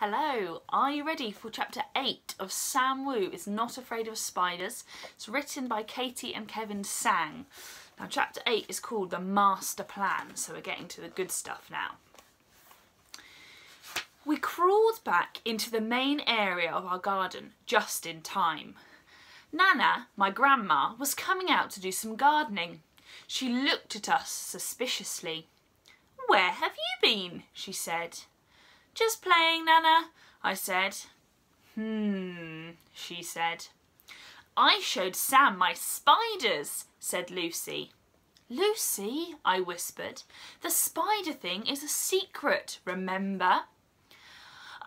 Hello, are you ready for chapter 8 of Sam Wu is Not Afraid of Spiders? It's written by Katie and Kevin Tsang. Now chapter 8 is called The Master Plan, so we're getting to the good stuff now. We crawled back into the main area of our garden just in time. Nana, my grandma, was coming out to do some gardening. She looked at us suspiciously. "Where have you been?" she said. "Just playing, Nana," I said. She said. "I showed Sam my spiders," said Lucy. "Lucy," I whispered, "the spider thing is a secret, remember?"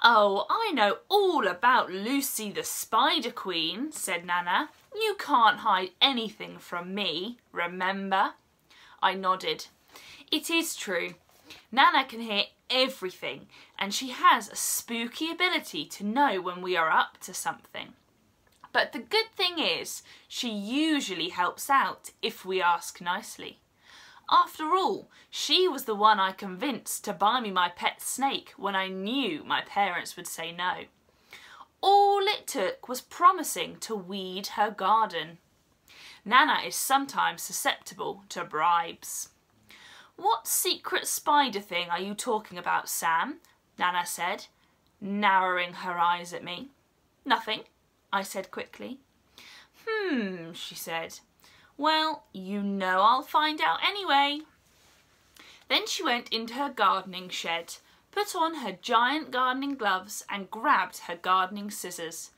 "Oh, I know all about Lucy the Spider Queen," said Nana. "You can't hide anything from me, remember?" I nodded. It is true. Nana can hear everything, and she has a spooky ability to know when we are up to something. But the good thing is, she usually helps out if we ask nicely. After all, she was the one I convinced to buy me my pet snake when I knew my parents would say no. All it took was promising to weed her garden. Nana is sometimes susceptible to bribes. "What secret spider thing are you talking about, Sam?" Nana said, narrowing her eyes at me. "Nothing," I said quickly. She said. "Well, you know I'll find out anyway." Then she went into her gardening shed, put on her giant gardening gloves and grabbed her gardening scissors.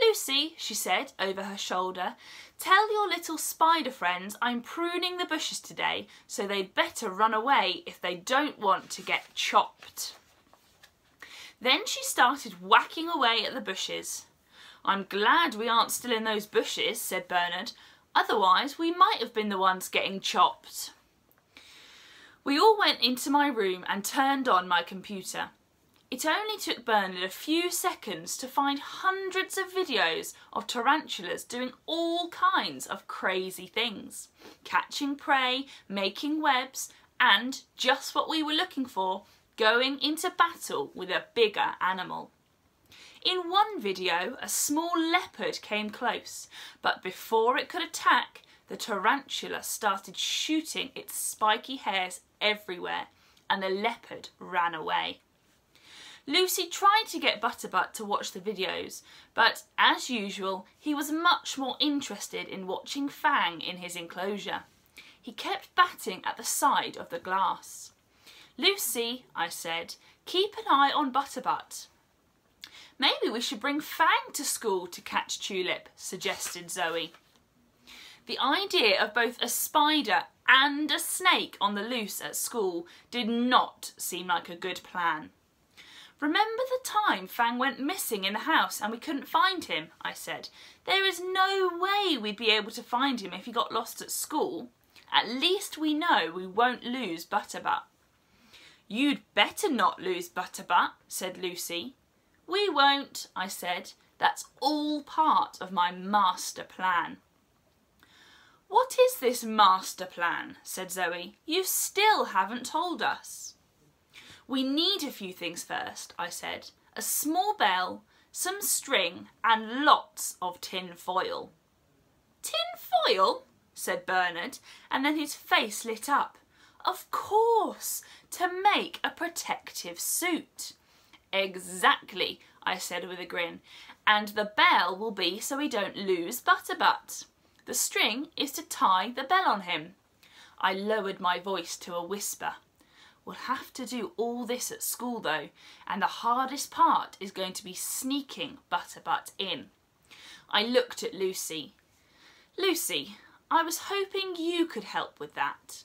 "Lucy," she said over her shoulder, "tell your little spider friends I'm pruning the bushes today, so they'd better run away if they don't want to get chopped." Then she started whacking away at the bushes. "I'm glad we aren't still in those bushes," said Bernard. "Otherwise we might have been the ones getting chopped." We all went into my room and turned on my computer. It only took Bernard a few seconds to find hundreds of videos of tarantulas doing all kinds of crazy things. Catching prey, making webs, and, just what we were looking for, going into battle with a bigger animal. In one video, a small leopard came close, but before it could attack, the tarantula started shooting its spiky hairs everywhere, and the leopard ran away. Lucy tried to get Butterbutt to watch the videos, but as usual, he was much more interested in watching Fang in his enclosure. He kept batting at the side of the glass. "Lucy," I said, "keep an eye on Butterbutt." "Maybe we should bring Fang to school to catch Tulip," suggested Zoe. The idea of both a spider and a snake on the loose at school did not seem like a good plan. "Remember the time Fang went missing in the house and we couldn't find him?" I said. "There is no way we'd be able to find him if he got lost at school. At least we know we won't lose Butterbutt." "You'd better not lose Butterbutt," said Lucy. "We won't," I said. "That's all part of my master plan." "What is this master plan?" said Zoe. "You still haven't told us." "We need a few things first," I said. "A small bell, some string and lots of tin foil." "Tin foil?" said Bernard, and then his face lit up. "Of course, to make a protective suit." "Exactly," I said with a grin. "And the bell will be so we don't lose Butterbutt. The string is to tie the bell on him." I lowered my voice to a whisper. "We'll have to do all this at school though, and the hardest part is going to be sneaking Butterbutt in." I looked at Lucy. "Lucy, I was hoping you could help with that."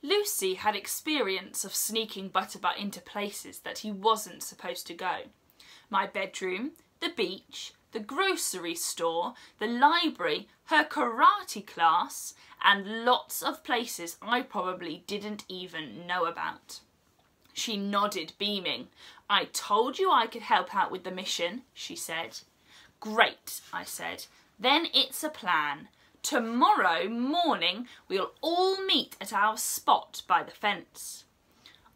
Lucy had experience of sneaking Butterbutt into places that he wasn't supposed to go. My bedroom, the beach, the grocery store, the library, her karate class, and lots of places I probably didn't even know about. She nodded, beaming. "I told you I could help out with the mission," she said. "Great," I said. "Then it's a plan. Tomorrow morning we'll all meet at our spot by the fence."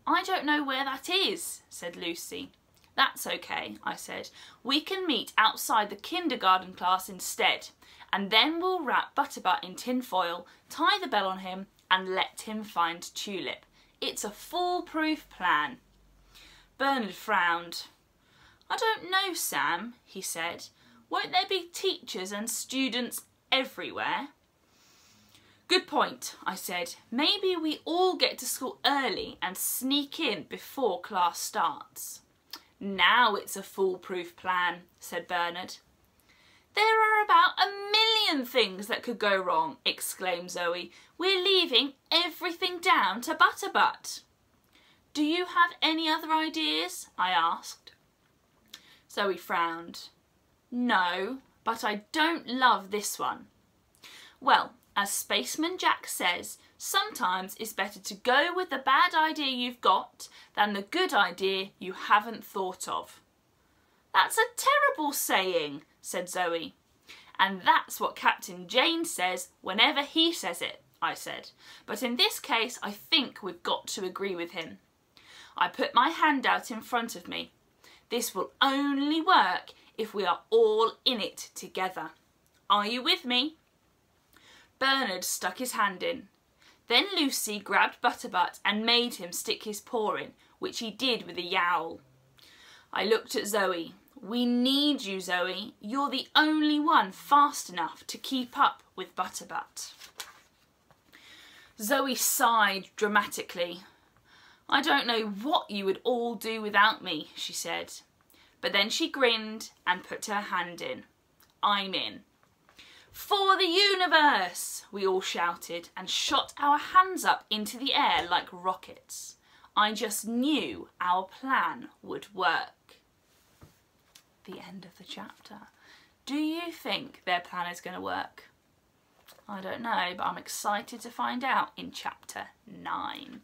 "I don't know where that is," said Lucy. That's okay, I said. We can meet outside the kindergarten class instead, and then we'll wrap Butterbutt in tinfoil, tie the bell on him, and let him find Tulip. It's a foolproof plan. Bernard frowned. I don't know, Sam, he said. Won't there be teachers and students everywhere? Good point, I said. Maybe we all get to school early and sneak in before class starts. Now it's a foolproof plan, said Bernard. There are about 1,000,000 things that could go wrong, exclaimed Zoe. We're leaving everything down to Butterbutt. Do you have any other ideas? I asked. Zoe frowned. No, but I don't love this one. Well, as Spaceman Jack says, sometimes it's better to go with the bad idea you've got than the good idea you haven't thought of. That's a terrible saying, said Zoe. And that's what Captain Jane says whenever he says it, I said. But in this case, I think we've got to agree with him. I put my hand out in front of me. This will only work if we are all in it together. Are you with me? Bernard stuck his hand in. Then Lucy grabbed Butterbutt and made him stick his paw in, which he did with a yowl. I looked at Zoe. We need you, Zoe. You're the only one fast enough to keep up with Butterbutt. Zoe sighed dramatically. I don't know what you would all do without me, she said. But then she grinned and put her hand in. I'm in. For the universe, we all shouted and shot our hands up into the air like rockets. I just knew our plan would work. The end of the chapter. Do you think their plan is going to work? I don't know, but I'm excited to find out in chapter 9.